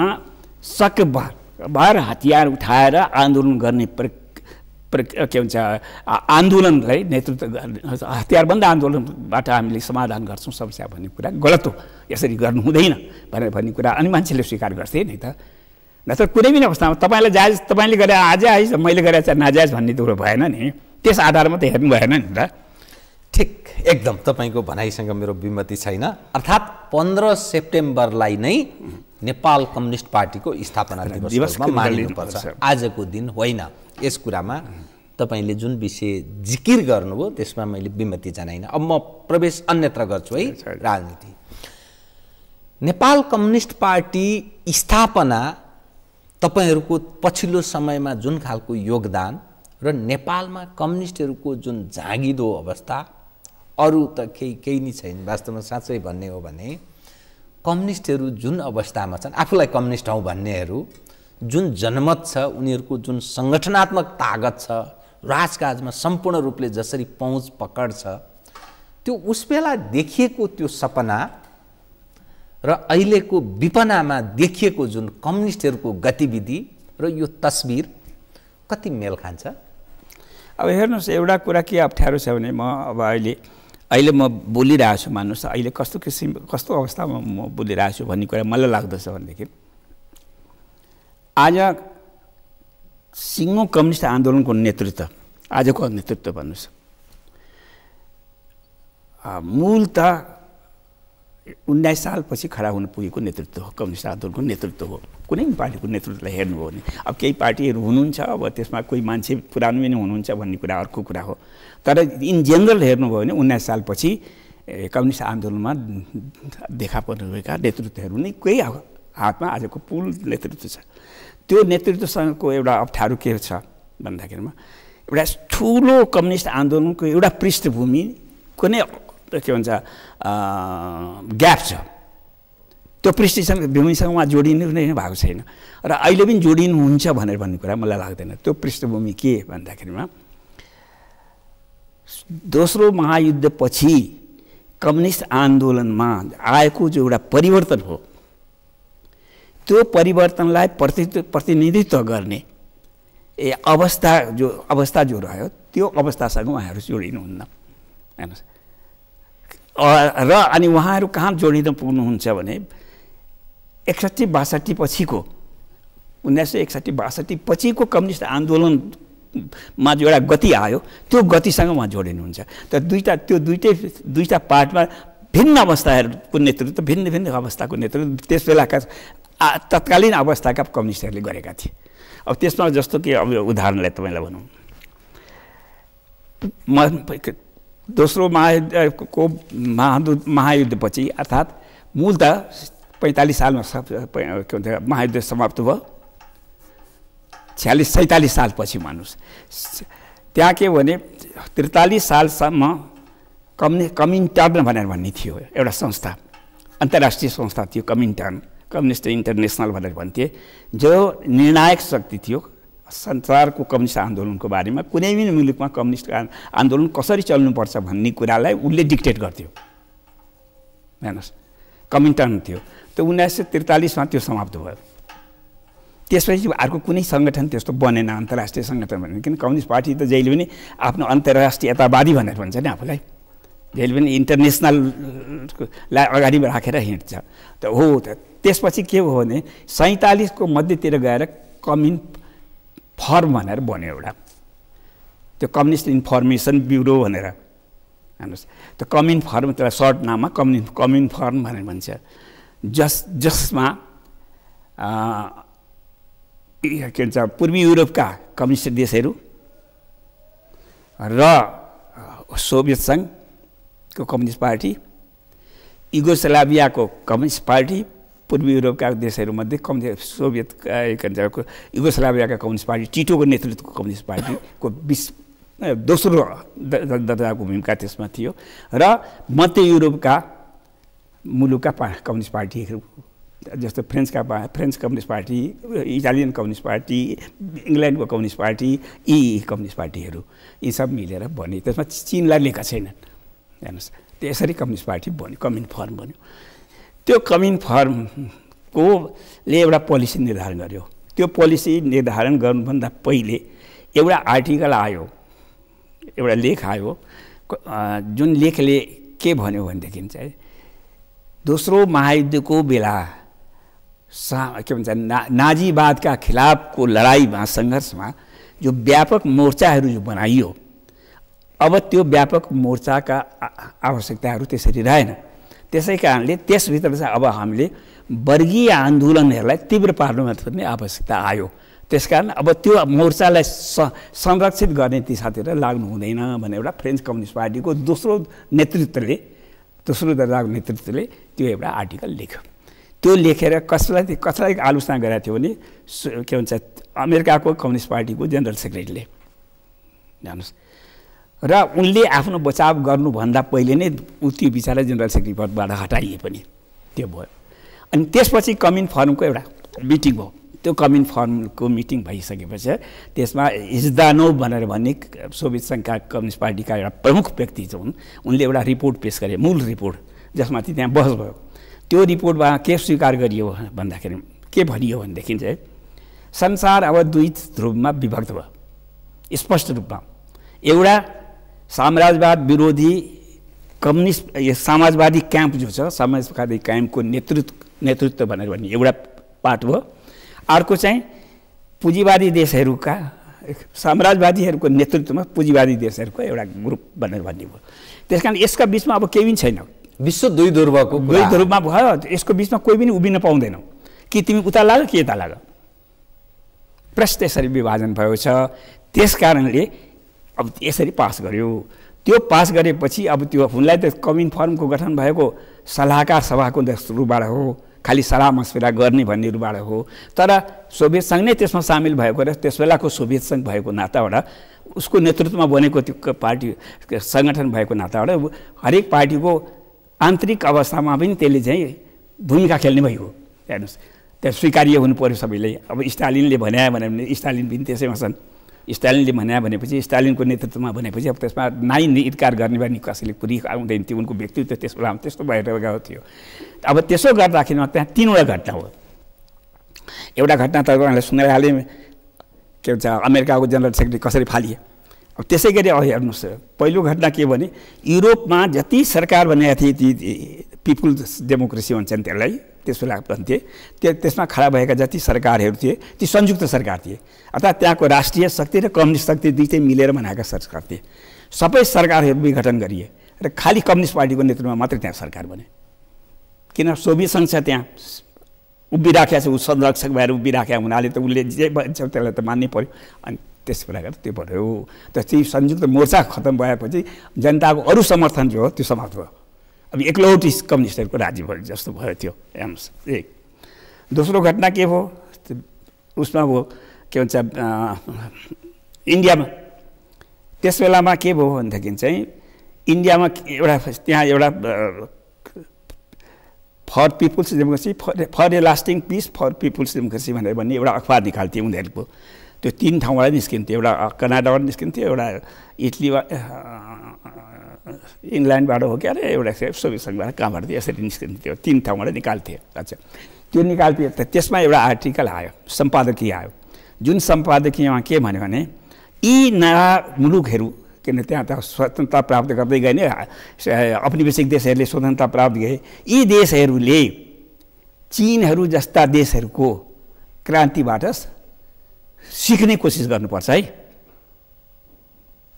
सकभर हतियार उठाएर आन्दोलन गर्ने के भन्छ आन्दोलनलाई नेतृत्व हतियारबन्द आन्दोलनबाट हामीले समाधान गर्छौँ समस्या भन्ने कुरा गलत हो, यसरी गर्नु हुँदैन भनेर भन्ने कुरा अनि मान्छेले स्वीकार गर्थे नि त। नत्र कुनै पनि अवस्थामा तपाईँलाई जायज, तपाईँले गरे आज आइज मैले गरे चाहिँ नाजायज भन्ने कुरो भएन नि, त्यस आधारमा त हेर्नु भएन नि त। ठिक, एकदम तपाईँको भनाइसँग मेरो विमति छैन। अर्थात् 15 सेप्टेम्बरलाई नै नेपाल कम्युनिस्ट पार्टीको स्थापना दिवसमा मानिनुपर्छ, आजको दिन होइन। यस कुरामा तपाईँले जुन विषय जिकिर गर्नुभयो त्यसमा मैले विमति जनाइन। अब म प्रवेश अन्यत्र गर्छु है, राजनीति। नेपाल कम्युनिस्ट पार्टी स्थापना तपाईहरूको पछिल्लो समयमा जुन खालको योगदान र नेपालमा कम्युनिस्टहरूको जुन जागिदो अवस्था, अरू त केही नै छैन। वास्तवमा साँच्चै भन्ने हो भने कम्युनिस्टहरू जुन अवस्थामा छन्, आफूलाई कम्युनिस्ट हौँ भन्नेहरू जुन जनमत छ, उनीहरूको जुन सङ्गठनात्मक तागत छ, राजकाजमा सम्पूर्ण रूपले जसरी पहुँच पकड छ, त्यो उस बेला देखिएको त्यो सपना र अहिलेको विपनामा देखिएको जुन कम्युनिस्टहरूको गतिविधि र यो तस्बिर कति मेल खान्छ? अब हेर्नुहोस्, एउटा कुरा के अप्ठ्यारो छ भने म अब अहिले म बोलिरहेको छु, मान्नुहोस् अहिले कस्तो अवस्थामा म बोलिरहेको छु भन्ने कुरा मलाई लाग्दछ भनेदेखि आज सिङ्गो कम्युनिस्ट आन्दोलनको नेतृत्व, आजको नेतृत्व भन्नुहोस्, मूलत 19 सालपछि खडा हुन पुगेको नेतृत्व हो, कम्युनिस्ट आन्दोलनको नेतृत्व हो। कुनै पनि पार्टीको नेतृत्वलाई हेर्नुभयो भने अब केही पार्टीहरू हुनुहुन्छ, अब त्यसमा कोही मान्छे पुरानो पनि हुनुहुन्छ भन्ने कुरा अर्को कुरा हो। तर इन जेनरल हेर्नुभयो भने 19 सालपछि कम्युनिस्ट आन्दोलनमा देखा पर्नुभएका नेतृत्वहरू नै कोही हातमा आजको पुल नेतृत्व छ। त्यो नेतृत्वसँगको एउटा अप्ठ्यारो के छ भन्दाखेरिमा एउटा ठुलो कम्युनिस्ट आन्दोलनको एउटा पृष्ठभूमि कुनै के भन्छ ग्याप छ, त्यो पृष्ठभूमिसँग उहाँ जोडिनु नै भएको छैन र अहिले पनि जोडिनुहुन्छ भनेर भन्ने कुरा मलाई लाग्दैन। त्यो पृष्ठभूमि के भन्दाखेरिमा दोस्रो महायुद्धपछि कम्युनिस्ट आन्दोलनमा आएको जो एउटा परिवर्तन हो, त्यो परिवर्तनलाई प्रतिनिधित्व गर्ने अवस्था जो रह्यो त्यो अवस्थासँग उहाँहरू जोडिनुहुन्न हेर्नुहोस्। र अनि उहाँहरू कहाँ जोडिन पुग्नुहुन्छ भने 61-62 पछिको 1961-62 पछिको कम्युनिस्ट आन्दोलनमा जो एउटा गति आयो त्यो गतिसँग उहाँ जोडिनुहुन्छ। त दुईटा पार्टमा भिन्न अवस्थाहरूको नेतृत्व, भिन्न अवस्थाको नेतृत्व त्यस बेलाका तत्कालीन अवस्थाका कम्युनिस्टहरूले गरेका थिए। अब त्यसमा जस्तो कि अब उदाहरणलाई तपाईँलाई भनौँ, दोस्रो महायुद्धपछि अर्थात् मूलतः 45 सालमा के भन्छ महायुद्ध समाप्त भयो, 46-47 सालपछि मान्नुहोस्। त्यहाँ के भने 43 सालसम्म कमिन्टर्न भनेर भन्ने थियो एउटा संस्था, अन्तर्राष्ट्रिय संस्था थियो कमिन्टर्न, कम्युनिस्ट इन्टरनेसनल भनेर भन्थे, जो निर्णायक शक्ति थियो संसारको कम्युनिस्ट आन्दोलनको बारेमा। कुनै पनि मुलुकमा कम्युनिस्ट आन्दोलन कसरी चल्नुपर्छ भन्ने कुरालाई उसले डिक्टेट गर्थ्यो हेर्नुहोस्, कमिन्टर्न थियो। त 1943मा त्यो समाप्त भयो। त्यसपछि अर्को कुनै सङ्गठन त्यस्तो बनेन, अन्तर्राष्ट्रिय सङ्गठन बनेन, किन कम्युनिस्ट पार्टी त जहिले पनि आफ्नो अन्तर्राष्ट्रियतावादी भनेर भन्छ नि आफूलाई। जहिले पनि इन्टरनेसनललाई अगाडि राखेर हिँड्छ त हो त त्यसपछि के हो भने 47 को मध्यतिर गएर कम्युन फर्म भनेर बन्यो एउटा त्यो कम्युनिस्ट इन्फर्मेसन ब्युरो भनेर हेर्नुहोस् त्यो कम्युन फर्म त्यसलाई सर्ट नाममा कम्युन फर्म भनेर भन्छ जसमा के भन्छ पूर्वी युरोपका कम्युनिस्ट देशहरू र सोभियत सङ्घको कम्युनिस्ट पार्टी युगोस्लाभियाको कम्युनिस्ट पार्टी पूर्वी युरोपका देशहरूमध्ये सोभियत के भन्छ युगोस्लाभियाका कम्युनिस्ट पार्टी टिटोको नेतृत्वको कम्युनिस्ट पार्टीको दोस्रो दर्जाको भूमिका त्यसमा थियो र मध्य युरोपका मुलुकका कम्युनिस्ट पार्टीहरू जस्तो French communist party Italian communist party इङ्ल्यान्डको कम्युनिस्ट पार्टी यी कम्युनिस्ट पार्टीहरू यी सब मिलेर बने त्यसमा चिनलाई लिएका छैनन् हेर्नुहोस् त्यसरी कम्युनिस्ट पार्टी बन्यो कम्युन फर्म बन्यो त्यो कम्युन फर्मकोले एउटा पोलिसी निर्धारण गर्यो त्यो पोलिसी निर्धारण गर्नुभन्दा पहिले एउटा आर्टिकल आयो एउटा लेख आयो जुन लेखले के भन्यो भनेदेखि चाहिँ दोस्रो महायुद्धको बेला के भन्छ नाजीवादका खिलाफको लडाइँमा सङ्घर्षमा जो व्यापक मोर्चाहरू जो बनाइयो अब त्यो व्यापक मोर्चाका आवश्यकताहरू त्यसरी रहेन त्यसै कारणले त्यसभित्र चाहिँ अब हामीले वर्गीय आन्दोलनहरूलाई तीव्र पार्नुपर्ने आवश्यकता आयो त्यसकारण अब त्यो मोर्चालाई संरक्षित गर्ने दिशातिर लाग्नु हुँदैन भनेर एउटा फ्रेन्च कम्युनिस्ट पार्टीको दोस्रो दर्जाको नेतृत्वले त्यो एउटा आर्टिकल लेख्यो त्यो लेखेर कसलाई आलोचना गरेको थियो भने के भन्छ अमेरिकाको कम्युनिस्ट पार्टीको जनरल सेक्रेटरीले जानुहोस् र उनले आफ्नो बचाव गर्नुभन्दा पहिले नै त्यो बिचरा जनरल सेक्रेटरी पदबाट हटाइए पनि त्यो भयो अनि त्यसपछि कम्युन फर्मको एउटा मिटिङ भयो त्यो कम्युन फर्मको मिटिङ भइसकेपछि त्यसमा इज्दानोभ भनेर भन्ने सोभियत सङ्घका कम्युनिस्ट पार्टीका एउटा प्रमुख व्यक्ति हुन् उनले एउटा रिपोर्ट पेश गरे मूल रिपोर्ट जसमाथि त्यहाँ बहस भयो त्यो रिपोर्टमा के स्वीकार गरियो भन्दाखेरि के भनियो भनेदेखि चाहिँ संसार अब दुई ध्रुवमा विभक्त भयो स्पष्ट रूपमा एउटा साम्राज्यवाद विरोधी कम्युनिस्ट समाजवादी क्याम्प जो छ समाजवादी क्याम्पको नेतृत्व भनेर भन्ने एउटा पार्ट भयो अर्को चाहिँ पुँजीवादी देशहरूका साम्राज्यवादीहरूको नेतृत्वमा पुँजीवादी देशहरूको एउटा ग्रुप भनेर भन्ने भयो त्यसकारण यसका बिचमा अब केही पनि छैन विश्व दुई ध्रुवमा भयो यसको बिचमा कोही पनि उभिन पाउँदैन कि तिमी उता लाग कि यता लाग प्रश्न त्यसरी विभाजन भएको छ त्यसकारणले अब यसरी पास गर्यो त्यो पास गरेपछि अब त्यो उनलाई त कम्युन फर्मको गठन भएको सल्लाहकार सभाको रूपबाट हो खालि सल्लाह मस्विरा गर्ने भन्ने रूपबाट हो तर सोभियत सङ्घ नै त्यसमा सामेल भएको र त्यसबेलाको सोभियत सङ्घ भएको नाताबाट उसको नेतृत्वमा बनेको त्यो पार्टी सङ्गठन भएको नाताबाट हरेक पार्टीको आन्तरिक अवस्थामा पनि त्यसले चाहिँ भूमिका खेल्ने भयो हेर्नुहोस् त्यो स्वीकार्य हुनु पर्यो सबैले अब स्टालिनले भने स्टालिन पनि त्यसैमा छन् स्टालिनले भनेपछि स्टालिनको नेतृत्वमा भनेपछि अब त्यसमा इन्कार गर्ने भने कसैले पुरी आउँदैन थियो उनको व्यक्तित्व त्यस बेलामा त्यस्तो भएर गएको थियो अब त्यसो गर्दाखेरिमा त्यहाँ तीनवटा घटना हो एउटा घटना त उहाँलाई सुनाइहालेँ के भन्छ अमेरिकाको जनरल सेक्रेटरी कसरी फालिए अब त्यसै गरी हेर्नुहोस् पहिलो घटना के भने युरोपमा जति सरकार बनाएका थिए ती पिपुल्स डेमोक्रेसी भन्छन् त्यसलाई त्यसबेला भन्थे त्यसमा खडा भएका जति सरकारहरू थिए ती संयुक्त सरकार थिए अर्थात् त्यहाँको राष्ट्रिय शक्ति र कम्युनिस्ट शक्ति दुईटै मिलेर बनाएका सरकार थिए सबै सरकारहरू विघटन गरिए र खालि कम्युनिस्ट पार्टीको नेतृत्वमा मात्रै त्यहाँ सरकार बने किन सोभियत सङ्घ छ त्यहाँ उभिराखेको छ ऊ संरक्षक भएर उभिराखेका हुनाले त उसले जे भन्छ त्यसलाई त मान्नै पर्यो अनि त्यस प्रकार त्यो भयो त्यसै संयुक्त मोर्चा खत्म भएपछि जनताको अरू समर्थन जो हो त्यो समाप्त भयो अब एकलौटी कम्युनिस्टहरूको राज्य भयो जस्तो भयो त्यो हेर्नुहोस् एक दोस्रो घटना के भयो उसमा भयो के भन्छ इन्डियामा त्यस बेलामा के भयो भनेदेखि चाहिँ इन्डियामा एउटा त्यहाँ एउटा for peoples democracy for a lasting peace for peoples democracy भनेर भन्ने एउटा अखबार निकाल्थ्यो उनीहरूको त्यो तीन ठाउँबाट निस्किन्थ्यो एउटा कनाडाबाट निस्किन्थ्यो एउटा इटलीबाट इङ्ल्यान्डबाट हो क्या अरे एउटा सोभियत सङ्घबाट कहाँबाट यसरी निस्किन्थ्यो तीन ठाउँबाट निकाल्थ्यो अच्छा त्यो निकाल्थ्यो त त्यसमा एउटा आर्टिकल आयो सम्पादकीय आयो जुन सम्पादकीयमा के भन्यो भने यी नयाँ मुलुकहरू किन त्यहाँ त स्वतन्त्रता प्राप्त गर्दै गए नि औपनिवेशिक देशहरूले स्वतन्त्रता प्राप्त गए। यी देशहरूले चीनहरू जस्ता देशहरूको क्रान्तिबाट सिक्ने कोसिस गर्नुपर्छ है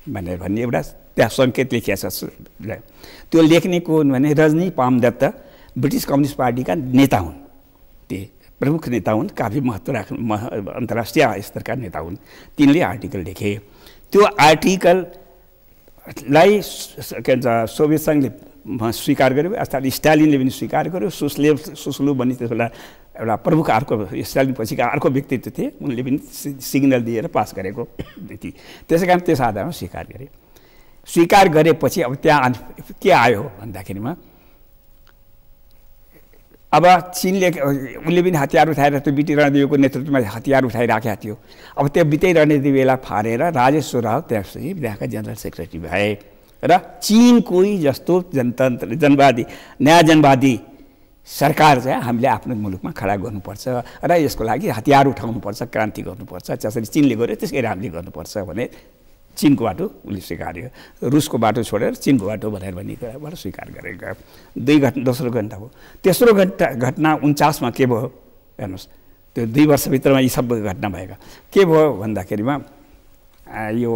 भनेर भन्ने एउटा त्यहाँ सङ्केत लेखिएको छ। त्यो लेख्ने को भने रजनी पामदत्त ब्रिटिस कम्युनिस्ट पार्टीका नेता हुन्, ती प्रमुख नेता हुन्, काफी महत्त्व राख्ने अन्तर्राष्ट्रिय स्तरका नेता हुन्। तिनले आर्टिकल लेखे। त्यो आर्टिकललाई के भन्छ सोभियत सङ्घले स्वीकार गर्यो, अर्थात् स्टालिनले पनि स्वीकार गर्यो। सुस्लु भन्ने त्यसबेला एउटा प्रमुख अर्को स्टालिन पछिका अर्को व्यक्तित्व थिए, उनले पनि सिग्नल दिएर पास गरेको थिए। त्यसै कारण त्यस आधारमा स्वीकार गरे। स्वीकार गरेपछि अब त्यहाँ के आयो भन्दाखेरिमा अब चीनले उसले पनि हतियार उठाएर त्यो बिटी रणदेवीको नेतृत्वमा हतियार उठाइराखेका थियो। अब त्यो बिटी रणदेवी बेला फारेर राजेश्वर राव त्यहाँका जनरल सेक्रेटरी भए र चीनको जस्तो जनवादी न्यायजनवादी सरकार चाहिँ हामीले आफ्नो मुलुकमा खडा गर्नुपर्छ र यसको लागि हतियार उठाउनुपर्छ, क्रान्ति गर्नुपर्छ। जसरी चीनले गर्यो त्यसरी हामीले गर्नुपर्छ भने चीनको बाटो उसले स्वीकार्यो। रुसको बाटो छोडेर चीनको बाटो भनेर भन्ने कुराबाट स्वीकार गरेको। दोस्रो घटना हो। तेस्रो घटना 49 के भयो हेर्नुहोस्, त्यो 2 वर्षभित्रमा यी सब घटना भएका के भयो भन्दाखेरिमा यो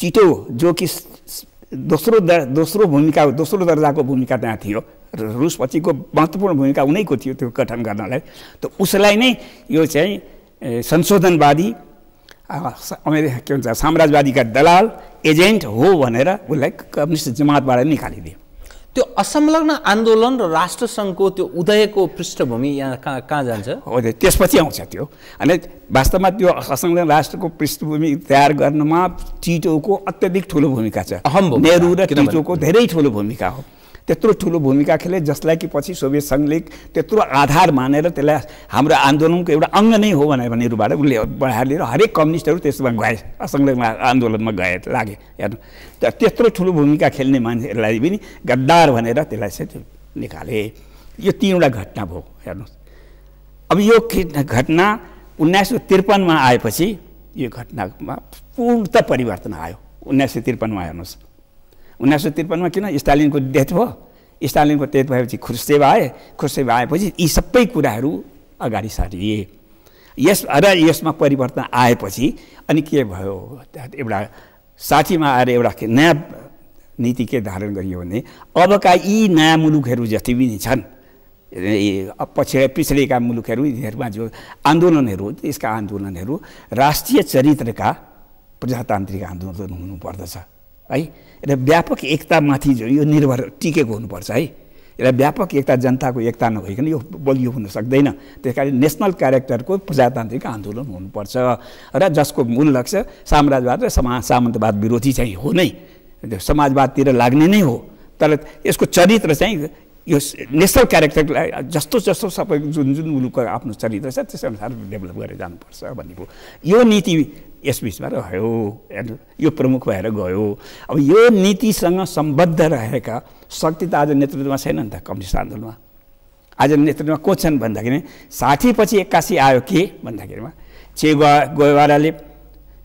टिटो जो कि दोस्रो दर्जाको भूमिका त्यहाँ थियो, रुसपछिको महत्त्वपूर्ण भूमिका उनैको थियो त्यो गठन गर्नलाई। त उसलाई नै यो चाहिँ संशोधनवादी के भन्छ साम्राज्यवादीका दलाल एजेन्ट हो भनेर उसलाई कम्युनिस्ट जमातबाट निकालिदियो। त्यो असंलग्न आन्दोलन र राष्ट्रसङ्घको त्यो उदयको पृष्ठभूमि यहाँ कहाँ जान्छ? हो, त्यसपछि आउँछ त्यो। अनि वास्तवमा त्यो असंलग्न राष्ट्रको पृष्ठभूमि तयार गर्नमा टिटोको अत्यधिक ठुलो भूमिका छ। नेहरू र टिटोको धेरै ठुलो भूमिका हो। त्यत्रो ठुलो भूमिका खेले जसलाई कि पछि सोभियत सङ्घले त्यत्रो आधार मानेर त्यसलाई हाम्रो आन्दोलनको एउटा अङ्ग नै हो भनेरबाट उसले बढाएर लिएर हरेक कम्युनिस्टहरू त्यसमा गए, असंलग्न आन्दोलनमा लागे। हेर्नु त्यत्रो ठुलो भूमिका खेल्ने मान्छेहरूलाई पनि गद्दार भनेर त्यसलाई चाहिँ निकाले। यो 3वटा घटना भयो। हेर्नुहोस् अब यो घटना 1953 आएपछि यो घटनामा पूर्णतः परिवर्तन आयो। 1953 हेर्नुहोस्, 1953 किन स्टालिनको डेथ भयो। स्टालिनको डेथ भएपछि खुर्सेव आए। खुर्सेव आएपछि यी सबै कुराहरू अगाडि सारिए। यसमा परिवर्तन आएपछि अनि के भयो, एउटा 60 आएर एउटा नयाँ नीति के धारण गरियो भने अबका यी नयाँ मुलुकहरू जति पनि छन्, पिछडिएका मुलुकहरू, यिनीहरूमा जो आन्दोलनहरू यसका आन्दोलनहरू राष्ट्रिय चरित्रका प्रजातान्त्रिक आन्दोलन हुनुपर्दछ है। र व्यापक एकतामाथि जो यो निर्भर टिकेको हुनुपर्छ है। यसलाई व्यापक एकता, जनताको एकता नभइकन यो बलियो हुन सक्दैन। त्यस कारण नेसनल क्यारेक्टरको प्रजातान्त्रिक आन्दोलन हुनुपर्छ र जसको मूल लक्ष्य साम्राज्यवाद र सामन्तवाद विरोधी चाहिँ हो नै, समाजवादतिर लाग्ने नै हो। तर यसको चरित्र चाहिँ यो नेसनल क्यारेक्टरलाई जस्तो सबै जुन मुलुकको आफ्नो चरित्र छ त्यस अनुसार डेभलप गरेर जानुपर्छ भन्ने हो। यो नीति यसबिचमा रह्यो, यो प्रमुख भएर गयो। अब यो नीतिसँग सम्बद्ध रहेका शक्ति त आज नेतृत्वमा छैन नि त कम्युनिस्ट आन्दोलनमा। आज नेतृत्वमा को छन् भन्दाखेरि 60 पछि 81 आयो के भन्दाखेरिमा चे गुएवाराले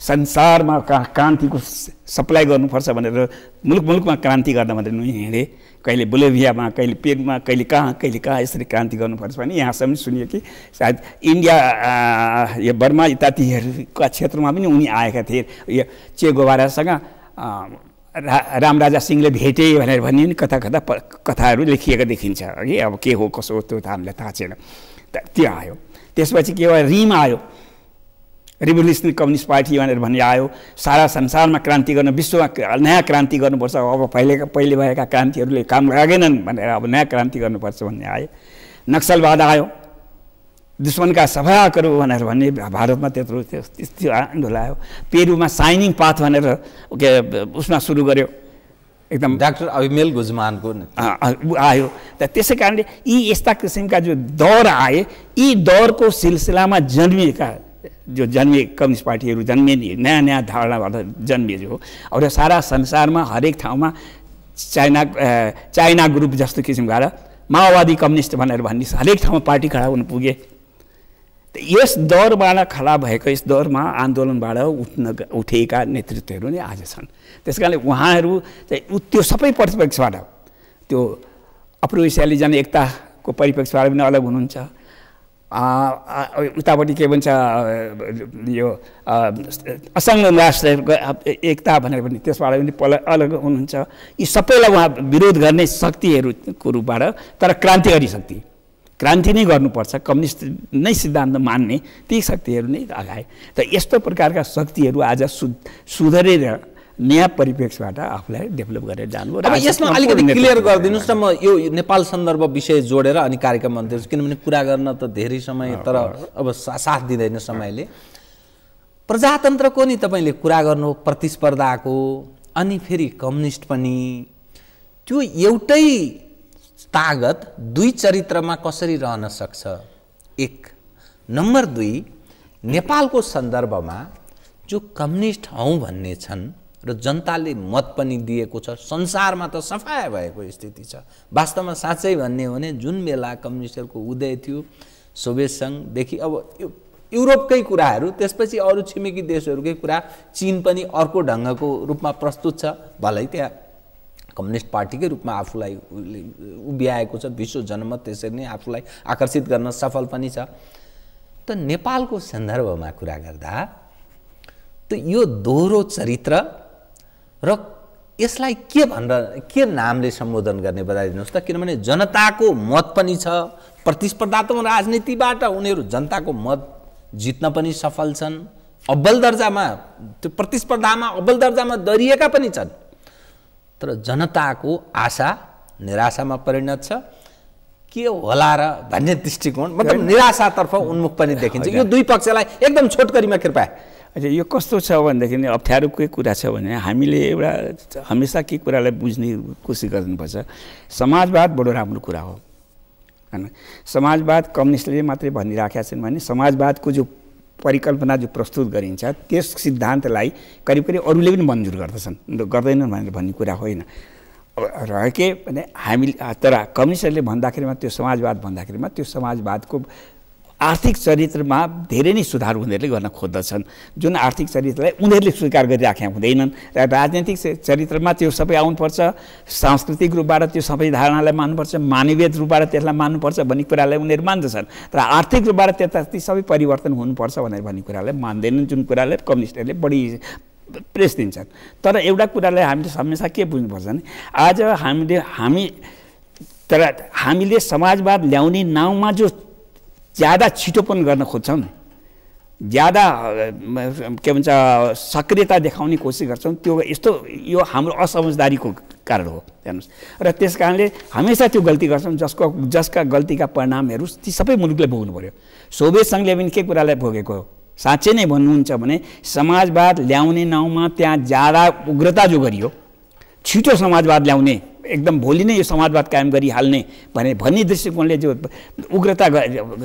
संसारमा क्रान्तिको सप्लाई गर्नुपर्छ भनेर मुलुकमा क्रान्ति गर्न भनेर हिँडे। कहिले बोलिभियामा, कहिले पेरुमा, कहिले कहाँ यसरी क्रान्ति गर्नुपर्छ भने यहाँसम्म सुनियो कि सायद इन्डिया यो बर्मा इत्यादिहरूका क्षेत्रमा पनि उनी आएका थिए। यो चे गुएवारासँग रामराजा सिंहले भेटे भनेर भन्ने नि कथाहरू लेखिएका देखिन्छ कि अब के हो कसो हो त्यो त हामीलाई थाहा छैन। त्यो आयो। त्यसपछि के भयो, रिम आयो, रिभोल्युसनरी कम्युनिस्ट पार्टी भनेर भन्ने आयो। सारा संसारमा क्रान्ति गर्न, विश्वमा नयाँ क्रान्ति गर्नुपर्छ, अब पहिले भएका क्रान्तिहरूले काम लागेनन् भनेर अब नयाँ क्रान्ति गर्नुपर्छ भन्ने आयो। नक्सलवाद आयो, दुश्मनका सभाकहरू भनेर भन्ने भारतमा त्यत्रो आन्दोलन आयो। पेरुमा साइनिङ पाथ भनेर उसमा सुरु गर्यो, एकदम डाक्टर अभिमेल गुजमानको आयो। त त्यसै कारणले यी यस्ता किसिमका जो दौर आए, यी दौरको सिलसिलामा जन्मिए कम्युनिस्ट पार्टीहरू जन्मिए, नयाँ धारणाबाट जन्मिए जो। अब सारा संसारमा हरेक ठाउँमा चाइना ग्रुप जस्तो किसिमका माओवादी कम्युनिस्ट भनेर भन्ने हरेक ठाउँमा पार्टी खडा हुन पुगे। यस दौरबाट खडा भएको यस दौरमा आन्दोलनबाट उठेका नेतृत्वहरू नै आज छन्। त्यस कारणले उहाँहरू चाहिँ त्यो सबै परिप्रेक्ष्यबाट त्यो अप्रोएसियाली जन एकताको परिप्रेक्ष्यबाट पनि अलग हुनुहुन्छ। उतापट्टि के भन्छ यो असङ्घ राष्ट्रहरूको एकता भनेर पनि त्यसबाट पनि अलग हुनुहुन्छ। यी सबैलाई उहाँ विरोध गर्ने शक्तिहरूको रूपबाट तर क्रान्तिकारी शक्ति क्रान्ति नै गर्नुपर्छ कम्युनिस्ट नै सिद्धान्त मान्ने ती शक्तिहरू नै अगाए। त यस्तो प्रकारका शक्तिहरू आज सुधरेर नयाँ परिप्रेक्ष्यबाट आफूलाई डेभलप गरेर जानु। अब यसमा अलिकति क्लियर गरिदिनुहोस् न, म यो नेपाल सन्दर्भ विषय जोडेर अनि कार्यक्रम अन्त्य, किनभने कुरा गर्न त धेरै समय तर अब साथ दिँदैन समयले। प्रजातन्त्रको नि तपाईँले कुरा गर्नु, प्रतिस्पर्धाको, अनि फेरि कम्युनिस्ट पनि, त्यो एउटै तागत दुई चरित्रमा कसरी रहन सक्छ? एक नम्बर दुई, नेपालको सन्दर्भमा जो कम्युनिस्ट हौँ भन्ने छन् र जनताले मत पनि दिएको छ, संसारमा त सफाया भएको स्थिति छ। वास्तवमा साँच्चै भन्ने हो भने जुन बेला कम्युनिस्टहरूको उदय थियो सोभियत सङ्घदेखि, अब युरोपकै कुराहरू, त्यसपछि अरू छिमेकी देशहरूकै कुरा, चीन पनि अर्को ढङ्गको रूपमा प्रस्तुत छ। भलै त्यहाँ कम्युनिस्ट पार्टीकै रूपमा आफूलाई उभ्याएको छ, विश्व जनमत त्यसरी नै आफूलाई आकर्षित गर्न सफल पनि छ। त नेपालको सन्दर्भमा कुरा गर्दा त यो दोहोरो चरित्र र यसलाई के भनेर के नामले सम्बोधन गर्ने बताइदिनुहोस् त? किनभने जनताको मत पनि छ, प्रतिस्पर्धात्मक राजनीतिबाट उनीहरू जनताको मत जित्न पनि सफल छन्, अव्वल दर्जामा त्यो प्रतिस्पर्धामा अव्वल दर्जामा दरिएका पनि छन्। तर जनताको आशा निराशामा परिणत छ के होला र भन्ने दृष्टिकोण, मतलब निराशातर्फ उन्मुख पनि देखिन्छ। यो दुई पक्षलाई एकदम छोटकरीमा कृपया। अच्छा, यो कस्तो छ भनेदेखि अप्ठ्यारोकै कुरा छ भने हामीले एउटा हमेसा के कुरालाई बुझ्ने कोसिस गर्नुपर्छ। समाजवाद बडो राम्रो कुरा हो हैन। समाजवाद कम्युनिस्टले मात्रै भनिराखेका छन् भने समाजवादको जो परिकल्पना जो प्रस्तुत गरिन्छ त्यस सिद्धान्तलाई करिब करिब अरूले पनि मन्जुर गर्दछन्, गर्दैनन् भनेर भन्ने कुरा होइन। रह्यो के भने हामी तर कम्युनिस्टहरूले भन्दाखेरिमा त्यो समाजवाद भन्दाखेरिमा त्यो समाजवादको आर्थिक चरित्रमा धेरै नै सुधार उनीहरूले गर्न खोज्दछन्, जुन आर्थिक चरित्रलाई उनीहरूले स्वीकार गरिराखेका हुँदैनन्। र राजनैतिक चरित्रमा त्यो सबै आउनुपर्छ, सांस्कृतिक रूपबाट त्यो सबै धारणालाई मान्नुपर्छ, मानवीय रूपबाट त्यसलाई मान्नुपर्छ भन्ने कुरालाई उनीहरू मान्दछन्। तर आर्थिक रूपबाट त्यता ती सबै परिवर्तन हुनुपर्छ भनेर भन्ने कुरालाई मान्दैनन्, जुन कुरालाई कम्युनिस्टहरूले बढी प्रेस दिन्छन्। तर एउटा कुरालाई हामीले हमेसा के बुझ्नुपर्छ भने आज हामीले समाजवाद ल्याउने नाउँमा जो ज्यादा छिटोपन गर्न खोज्छौँ, ज्यादा के भन्छ सक्रियता देखाउने कोसिस गर्छौँ, त्यो यस्तो यो हाम्रो असमझदारीको कारण हो हेर्नुहोस्। र त्यस कारणले हमेसा त्यो गल्ती गर्छौँ जसका गल्तीका परिणामहरू ती सबै मुलुकले भोग्नु पर्यो। सोभियत सङ्घले पनि के कुरालाई भोगेको हो? साँच्चै नै भन्नुहुन्छ भने समाजवाद ल्याउने नाउँमा त्यहाँ ज्यादा उग्रता जो गरियो, छिटो समाजवाद ल्याउने, एकदम भोलि नै यो समाजवाद कायम गरिहाल्ने भन्ने दृष्टिकोणले जो उग्रता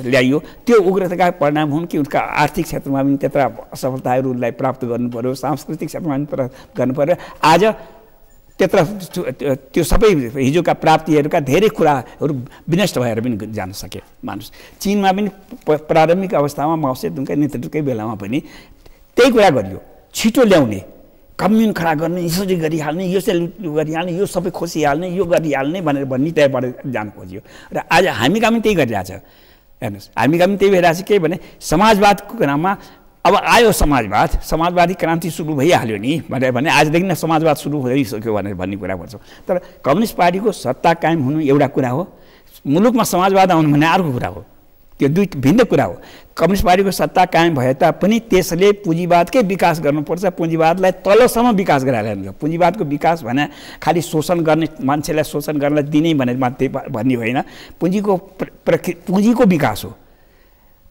ल्याइयो, त्यो उग्रताका परिणाम हुन् कि उनका आर्थिक क्षेत्रमा पनि त्यत्र असफलताहरूलाई प्राप्त गर्नु पर्यो, सांस्कृतिक क्षेत्रमा पनि गर्नु पर्यो। आज त्यत्र त्यो सबै हिजोका प्राप्तिहरूका धेरै कुराहरू विनष्ट भएर पनि जान सके मानुस। चीनमा पनि प्रारम्भिक अवस्थामा माओ सेतुङकै नेतृत्वकै बेलामा पनि त्यही कुरा गरियो, छिटो ल्याउने, कम्युन खडा गर्ने, यसरी गरिहाल्ने, यो चाहिँ गरिहाल्ने, यो सबै खोसिहाल्ने, यो गरिहाल्ने भनेर भन्ने त्यहाँबाट जान खोजियो। र आज हामीका पनि त्यही गरिरहेछ हेर्नुहोस्। हामीका पनि त्यही भइरहेछ के भने समाजवादको नाममा अब आयो समाजवादी क्रान्ति सुरु भइहाल्यो नि भने आजदेखि नै समाजवाद सुरु भइसक्यो भनेर भन्ने कुरा गर्छौँ। तर कम्युनिस्ट पार्टीको सत्ता कायम हुनु एउटा कुरा हो, मुलुकमा समाजवाद आउनु भने अर्को कुरा हो, त्यो दुई भिन्न कुरा हो। कम्युनिस्ट पार्टीको सत्ता कायम भए तापनि त्यसले पुँजीवादकै विकास गर्नुपर्छ, पुँजीवादलाई तलसम्म विकास गराइरहनु। पुँजीवादको विकास भने खालि शोषण गर्ने, मान्छेलाई शोषण गर्नलाई दिने भनेर मात्रै भन्ने होइन, पुँजीको विकास हो।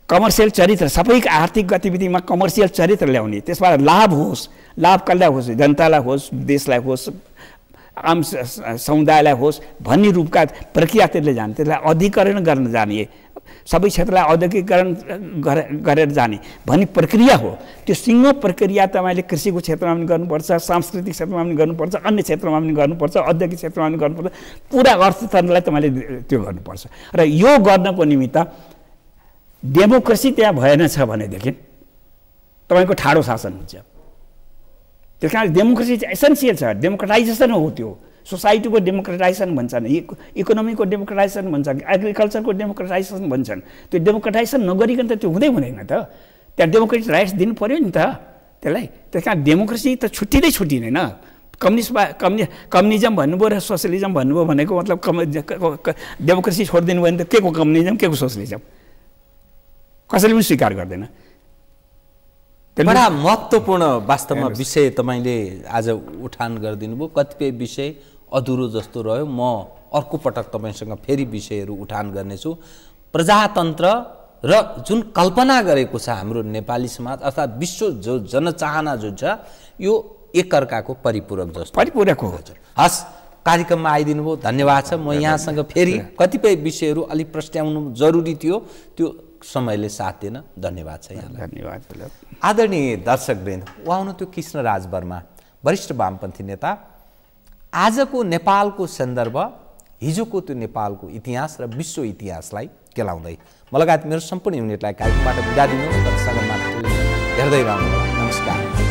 कमर्सियल चरित्र, सबै आर्थिक गतिविधिमा कमर्सियल चरित्र ल्याउने, त्यसबाट लाभ होस्, लाभ कसलाई होस्, जनतालाई होस्, देशलाई होस्, आम समुदायलाई होस् भन्ने रूपका प्रक्रिया त्यसले जाने, त्यसलाई अधिकरण गर्न जाने, सबै क्षेत्रलाई औद्योगिकरण गरेर जाने भन्ने प्रक्रिया हो। त्यो सिङ्गो प्रक्रिया तपाईँले कृषिको क्षेत्रमा पनि गर्नुपर्छ, सांस्कृतिक क्षेत्रमा पनि गर्नुपर्छ, अन्य क्षेत्रमा पनि गर्नुपर्छ, औद्योगिक क्षेत्रमा पनि गर्नुपर्छ, पुरा अर्थतन्त्रलाई तपाईँले त्यो गर्नुपर्छ। र यो गर्नको निमित्त डेमोक्रेसी त्यहाँ भएन छ भनेदेखि तपाईँको ठाडो शासन हुन्छ। त्यस कारण डेमोक्रेसी चाहिँ एसेन्सियल छ, डेमोक्रेटाइजेसन हो त्यो। सोसाइटीको डेमोक्रेटाइजेसन भन्छन्, इकोनोमीको डेमोक्रेटाइजेसन भन्छन्, एग्रिकल्चरको डेमोक्रेटाइजेसन भन्छन्। त्यो डेमोक्रेटाइजेसन नगरिकन त त्यो हुँदै हुँदैन त। त्यहाँ डेमोक्रेटिक राइट्स दिनु पऱ्यो नि त त्यसलाई। त्यस कारण डेमोक्रेसी त छुट्टिँदैन। कम्युनिजम भन्नुभयो र सोसियलिजम भन्नुभयो भनेको मतलब डेमोक्रेसी छोडिदिनु भयो भने त के को कम्युनिजम के को सोसियलिजम कसैले पनि स्वीकार गर्दैन। बडा महत्त्वपूर्ण वास्तवमा विषय तपाईँले आज उठान गरिदिनु भयो। कतिपय विषय अधुरो जस्तो रह्यो। म अर्को पटक तपाईँसँग फेरि विषयहरू उठान गर्नेछु। प्रजातन्त्र र जुन कल्पना गरेको छ हाम्रो नेपाली समाज अर्थात् विश्व जो जनचाहना जुन छ यो एकअर्काको परिपूरक जस्तो परिपूरक हो। हस्, कार्यक्रममा आइदिनु भयो, धन्यवाद छ। म यहाँसँग फेरि कतिपय विषयहरू अलिक प्रस्ट्याउनु जरुरी थियो, त्यो समयले साथ दिएन। धन्यवाद छ यहाँलाई। धन्यवाद। आदरणीय दर्शकवृन्द, उहाँ हुनुहुन्थ्यो कृष्णराज वर्मा, वरिष्ठ वामपन्थी नेता। आजको नेपालको सन्दर्भ, हिजोको त्यो नेपालको इतिहास र विश्व इतिहासलाई केलाउँदै म लगायत मेरो सम्पूर्ण युनिटलाई कार्यक्रमबाट बिदा दिनुहोस्। हेर्दै रहनु। नमस्कार।